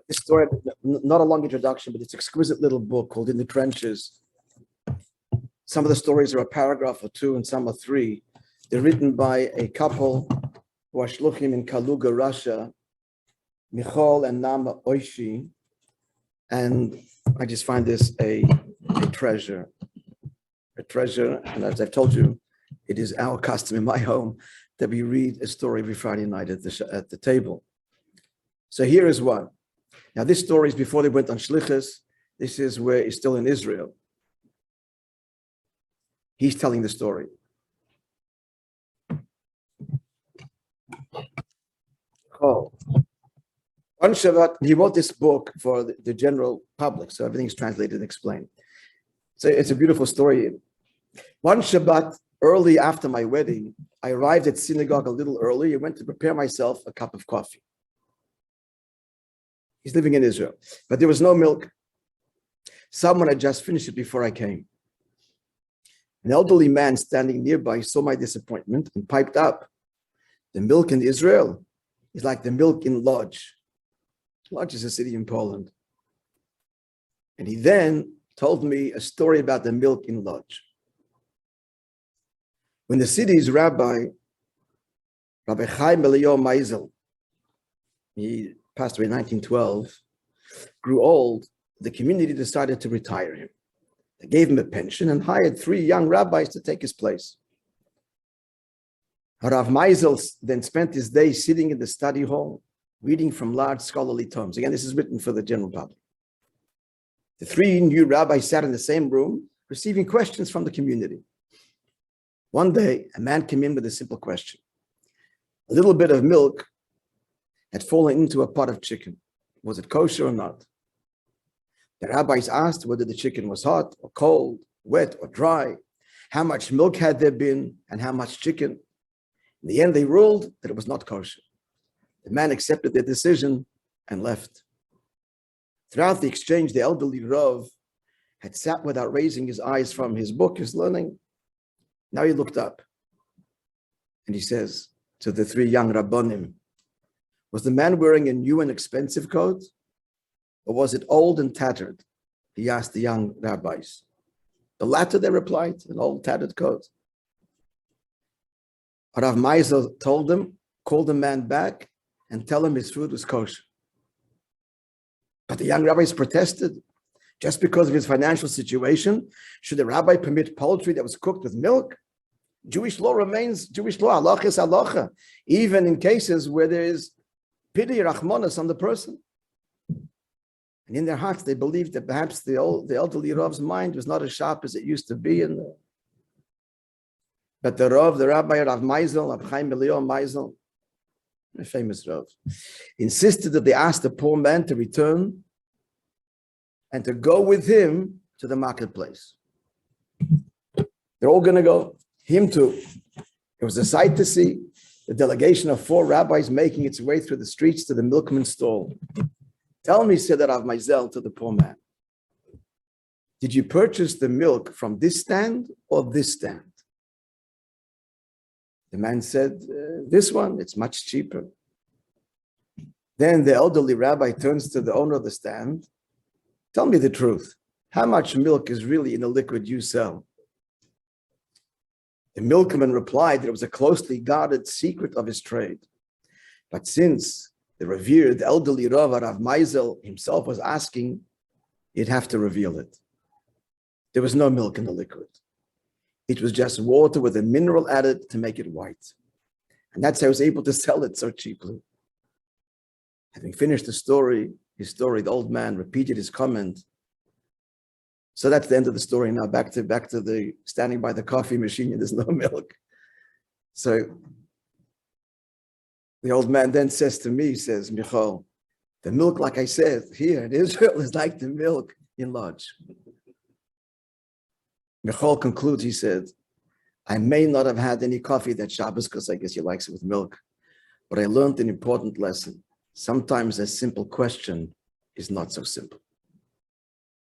This story, not a long introduction, but it's an exquisite little book called In the Trenches. Some of the stories are a paragraph or two, and some are three. They're written by a couple who are shluchim in Kaluga, Russia, Michal and Nama Oishi. And I just find this a treasure. A treasure, and as I've told you, it is our custom in my home that we read a story every Friday night at the table. So here is one. Now, this story is before they went on Shlichus. This is where he's still in Israel. He's telling the story. Oh. One Shabbat, he wrote this book for the general public, so everything's translated and explained. So it's a beautiful story. One Shabbat, early after my wedding, I arrived at synagogue a little early. I went to prepare myself a cup of coffee. He's living in Israel, but there was no milk. Someone had just finished it before I came. An elderly man standing nearby saw my disappointment and piped up, "The milk in Israel is like the milk in LODZ." LODZ is a city in Poland. And he then told me a story about the milk in LODZ. When the city's Rabbi Chaim Meisel, he passed away in 1912, grew old, the community decided to retire him. They gave him a pension and hired 3 young rabbis to take his place. Rav Meisel then spent his day sitting in the study hall, reading from large scholarly tomes. Again, this is written for the general public. The 3 new rabbis sat in the same room, receiving questions from the community. One day, a man came in with a simple question. A little bit of milk had fallen into a pot of chicken. Was it kosher or not? The rabbis asked whether the chicken was hot or cold, wet or dry, how much milk had there been, and how much chicken. In the end, they ruled that it was not kosher. The man accepted their decision and left. Throughout the exchange, the elderly Rav had sat without raising his eyes from his book, his learning. Now he looked up and he says to the 3 young Rabbonim, "Was the man wearing a new and expensive coat, or was it old and tattered?" He asked the young rabbis. "The latter," they replied, "an old tattered coat." Rav Meisel told them, "Call the man back and tell him his food was kosher." But the young rabbis protested. Just because of his financial situation, should the rabbi permit poultry that was cooked with milk? Jewish law remains Jewish law. Halacha is halacha, even in cases where there is pity, rachmanas on the person. And in their hearts, they believed that perhaps the elderly Rav's mind was not as sharp as it used to be. But the Rabbi Rav Meisel, Rav Chaim Meisel, a famous Rav, insisted that they ask the poor man to return and to go with him to the marketplace. They're all going to go, him too. It was a sight to see, the delegation of 4 rabbis making its way through the streets to the milkman's stall. "Tell me," said Rav Meisel to the poor man, "did you purchase the milk from this stand or this stand?" The man said, "This one, it's much cheaper." Then the elderly rabbi turns to the owner of the stand. "Tell me the truth. How much milk is really in the liquid you sell?" The milkman replied that it was a closely guarded secret of his trade. But since the revered elderly Rav Meisel himself was asking, he'd have to reveal it. There was no milk in the liquid. It was just water with a mineral added to make it white. And that's how he was able to sell it so cheaply. Having finished his story, the old man repeated his comment. So that's the end of the story. Now back to the standing by the coffee machine and there's no milk. So the old man then says to me, says, "Michal, the milk, like I said, here in Israel is like the milk in LODZ." Michal concludes, he said, "I may not have had any coffee that Shabbos because I guess he likes it with milk, but I learned an important lesson. Sometimes a simple question is not so simple."